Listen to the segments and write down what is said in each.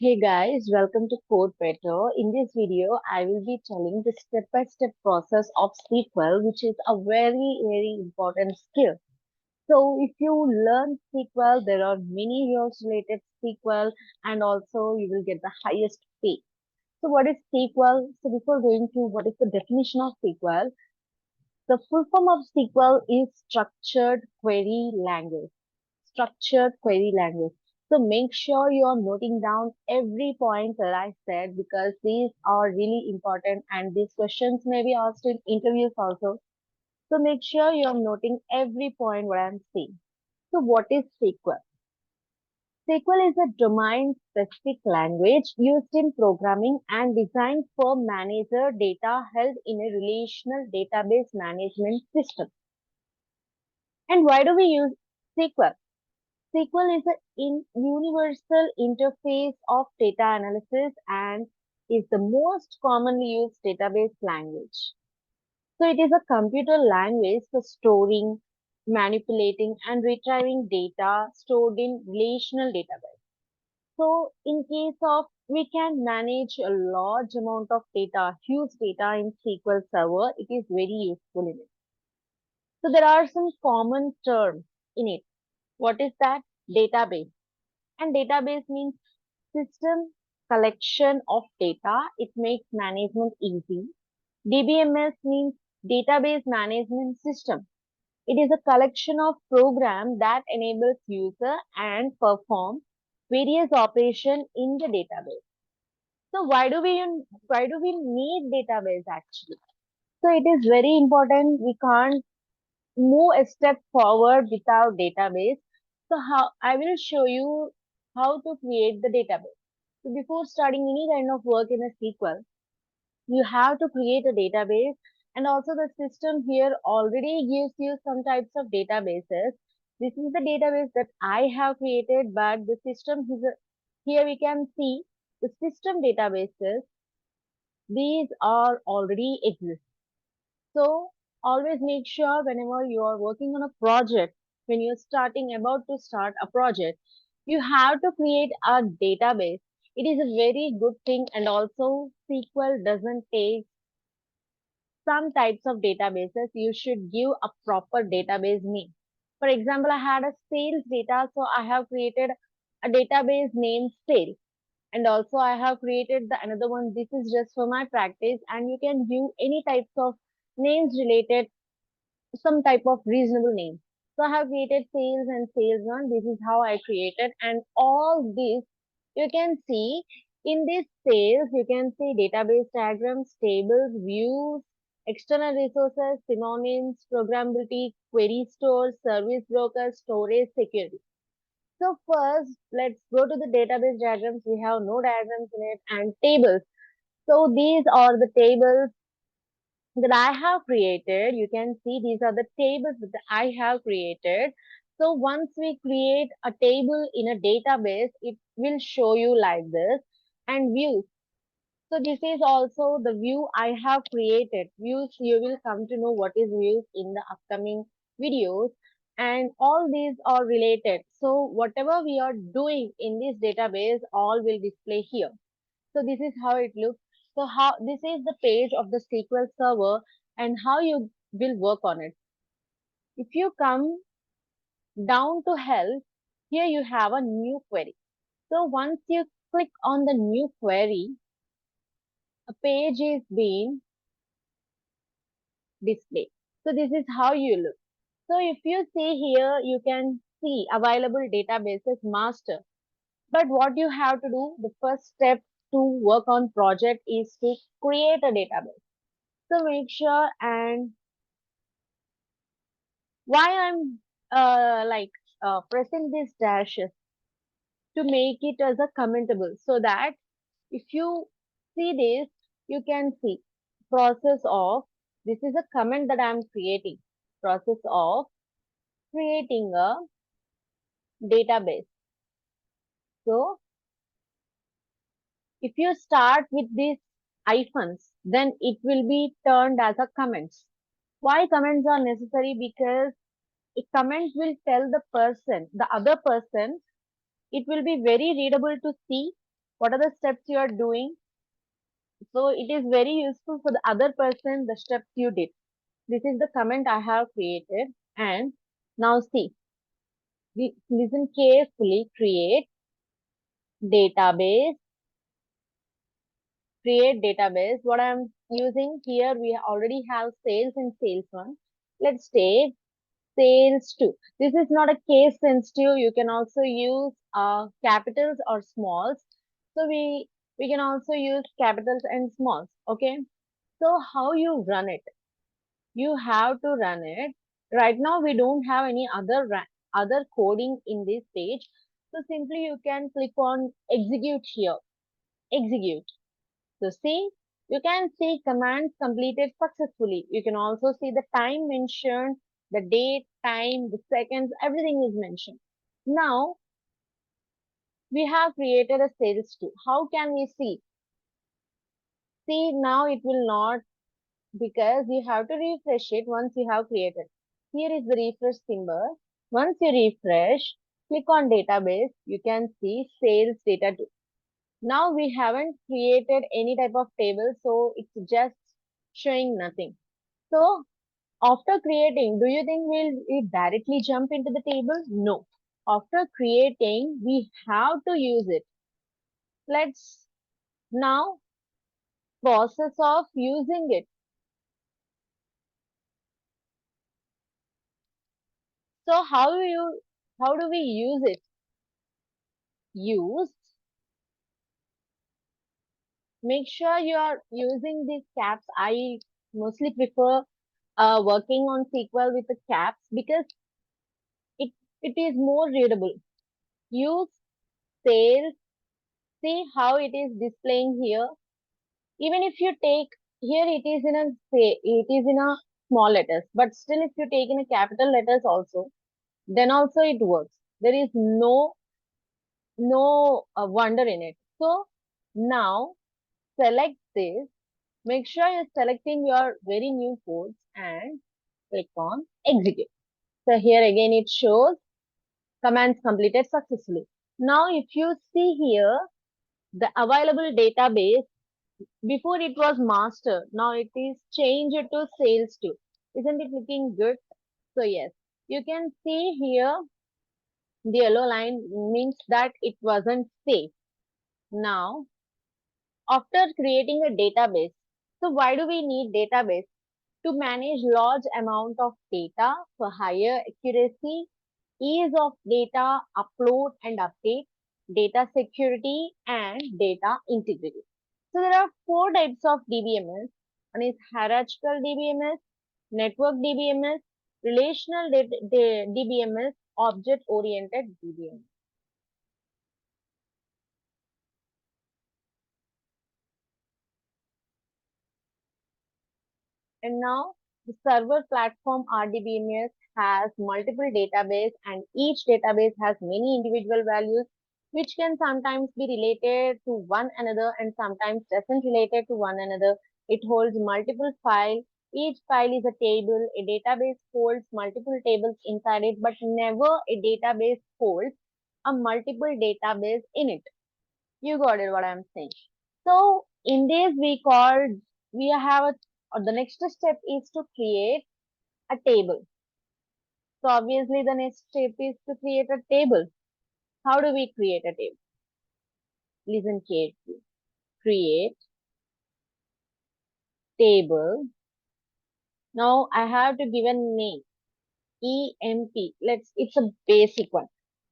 Hey guys, welcome to Code Better. In this video, I will be telling the step-by-step process of SQL, which is a very important skill. So if you learn SQL, there are many roles related to SQL and also you will get the highest pay. So what is SQL? So before going to what is the definition of SQL, the full form of SQL is structured query language. Structured query language. So make sure you are noting down every point that I said because these are really important and these questions may be asked in interviews also. So make sure you are noting every point what I'm saying. So what is SQL? SQL is a domain specific language used in programming and designed for manager data held in a relational database management system. And why do we use SQL? SQL is a universal interface of data analysis and is the most commonly used database language. So it is a computer language for storing, manipulating and retrieving data stored in relational database. So in case of we can manage a large amount of data, huge data in SQL Server, it is very useful in it. So there are some common terms in it. What is that? Database. And database means system collection of data. It makes management easy. DBMS means database management system. It is a collection of programs that enables user and perform various operations in the database. So why do we need database actually? So it is very important. We can't move a step forward without database. So how I will show you how to create the database. So before starting any kind of work in a SQL, you have to create a database and also the system here already gives you some types of databases. This is the database that I have created, but the system is here we can see the system databases. These are already exist. So always make sure whenever you are working on a project, when you're starting about to start a project, you have to create a database. It is a very good thing and also SQL doesn't take some types of databases. You should give a proper database name. For example, I had a sales data, so I have created a database named sales. And also I have created the another one. This is just for my practice and you can give any types of names related some type of reasonable name. So I have created sales and sales one. This is how I created and all this you can see in this sales, you can see database diagrams, tables, views, external resources, synonyms, programmability, query stores, service brokers, storage, security. So first, let's go to the database diagrams. We have no diagrams in it and tables. So these are the tables that I have created. You can see these are the tables that I have created. So once we create a table in a database, it will show you like this and views. So this is also the view I have created. Views, you will come to know what is views in the upcoming videos and all these are related. So whatever we are doing in this database, all will display here. So this is how it looks. So how this is the page of the SQL server and how you will work on it. If you come down to help, here you have a new query. So once you click on the new query, a page is being displayed. So this is how you look. So if you see here, you can see available databases master. But what you have to do, the first step to work on project is to create a database. So make sure and why I'm pressing these dashes to make it as a commentable so that if you see this, you can see process of this is a comment that I'm creating. Process of creating a database. So if you start with these hyphens, then it will be turned as a comments. Why comments are necessary? Because a comment will tell the person, the other person, it will be very readable to see What are the steps you are doing? So it is very useful for the other person, the steps you did. This is the comment I have created. And now see, listen carefully, database, create database. What I'm using here, we already have sales and sales one. Let's take sales 2. This is not a case sensitive. You can also use capitals or smalls. So we can also use capitals and smalls. Okay. So how you run it? You have to run it. Right now we don't have any other coding in this page. So simply you can click on execute here. Execute. So see, you can see commands completed successfully. You can also see the time mentioned, the date, time, the seconds, everything is mentioned. Now we have created a sales too. How can we see? See, now it will not, because you have to refresh it once you have created. Here is the refresh symbol. Once you refresh, click on database, you can see sales data too. Now we haven't created any type of table, so it's just showing nothing. So after creating, do you think we directly jump into the table? No. After creating, we have to use it. Let's now process of using it. So how do we use it? Use. Make sure you are using these caps. I mostly prefer working on SQL with the caps because it it is more readable. Use sales. See how it is displaying here. Even if you take here, it is in a say it is in a small letters, but still if you take in a capital letters also, then also it works. There is no wonder in it. So now select this. Make sure you're selecting your very new codes and click on execute. So here again it shows commands completed successfully. Now if you see here the available database, before it was master, now it is changed to sales too. Isn't it looking good? So yes, you can see here the yellow line means that it wasn't safe. Now, after creating a database, so why do we need database? To manage large amount of data for higher accuracy, ease of data upload and update, data security, and data integrity. So there are four types of DBMS. One is hierarchical DBMS, network DBMS, relational DBMS, object-oriented DBMS. And now the server platform RDBMS has multiple database and each database has many individual values which can sometimes be related to one another and sometimes doesn't related to one another. It holds multiple files. Each file is a table. A database holds multiple tables inside it, but never a database holds a multiple database in it. You got it what I'm saying. So in this we have the next step is to create a table. So obviously the next step is to create a table. How do we create a table? Listen carefully. Create table. Now I have to give a name. EMP. It's a basic one.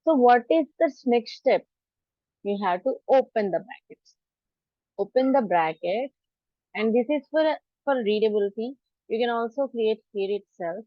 So what is the next step? You have to open the brackets. Open the bracket, and this is for readability. You can also create here itself.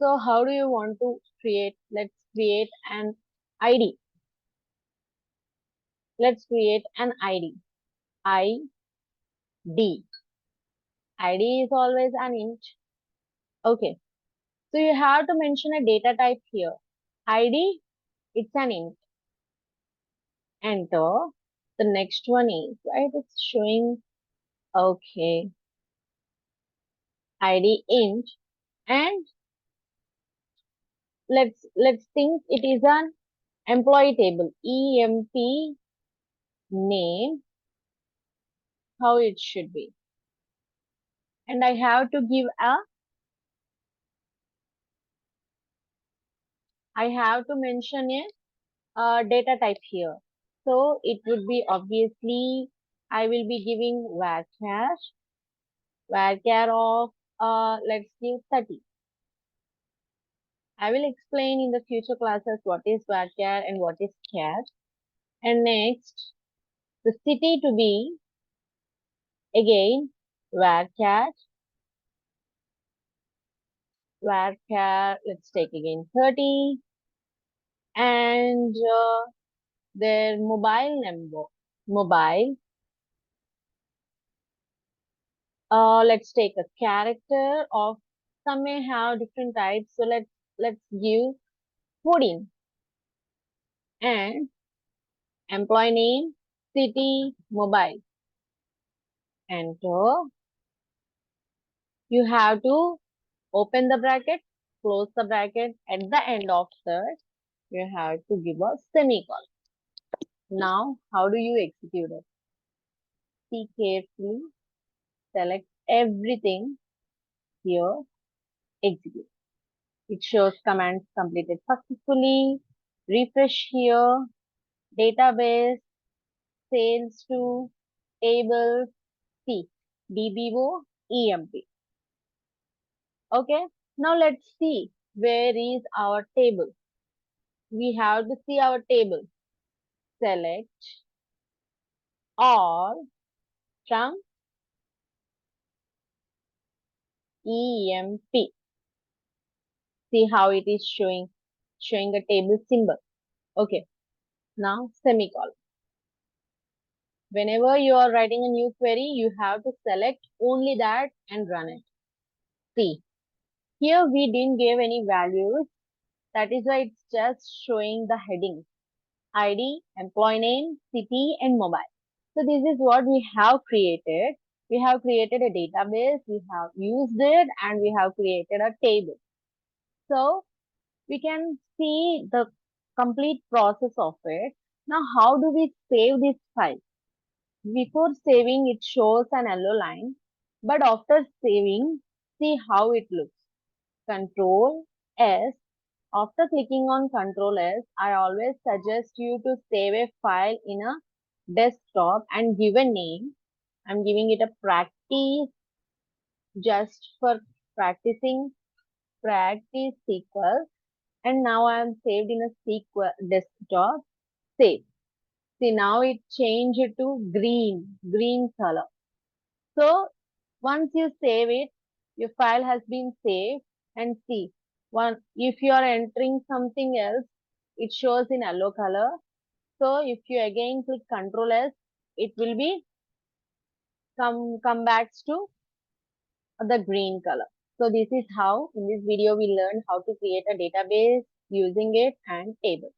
So how do you want to create? Let's create an ID. Let's create an ID. ID. ID is always an int. Okay. So you have to mention a data type here. ID, it's an int. Enter. The next one is, right? It's showing, okay, ID int. And let's think it is an employee table. EMP name, how it should be. And I have to give I have to mention a data type here. So it would be obviously, I will be giving varchar of, let's give 30. I will explain in the future classes what is varchar and what is char. And next, the city to be, again, varchar, let's take again 30, and their mobile number, mobile, let's take a character of, some may have different types, so let's give 14, and employee name, city, mobile. Enter. You have to open the bracket, close the bracket. At the end of that, you have to give a semicolon. Now, how do you execute it? See carefully, select everything here, execute. It shows commands completed successfully. Refresh here, database, sales to, tables, C, DBO, EMP. Okay, now let's see where is our table. We have to see our table. Select all from EMP. See how it is showing a table symbol. Okay, now semicolon. Whenever you are writing a new query, you have to select only that and run it. See, here we didn't give any values. That is why it's just showing the headings. ID, employee name, city, and mobile. So this is what we have created. We have created a database, we have used it, and we have created a table. So we can see the complete process of it. Now, how do we save this file? Before saving, it shows an yellow line, but after saving, see how it looks. Control S. After clicking on Control S, I always suggest you to save a file in a desktop and give a name. I'm giving it a practice just for practicing practice SQL, and now I am saved in a SQL desktop. Save. See, now it changed to green color. So once you save it, your file has been saved, and see, if you are entering something else, it shows in yellow color. So if you again click Control S, it will be come back to the green color. So this is how in this video we learned how to create a database using it and table.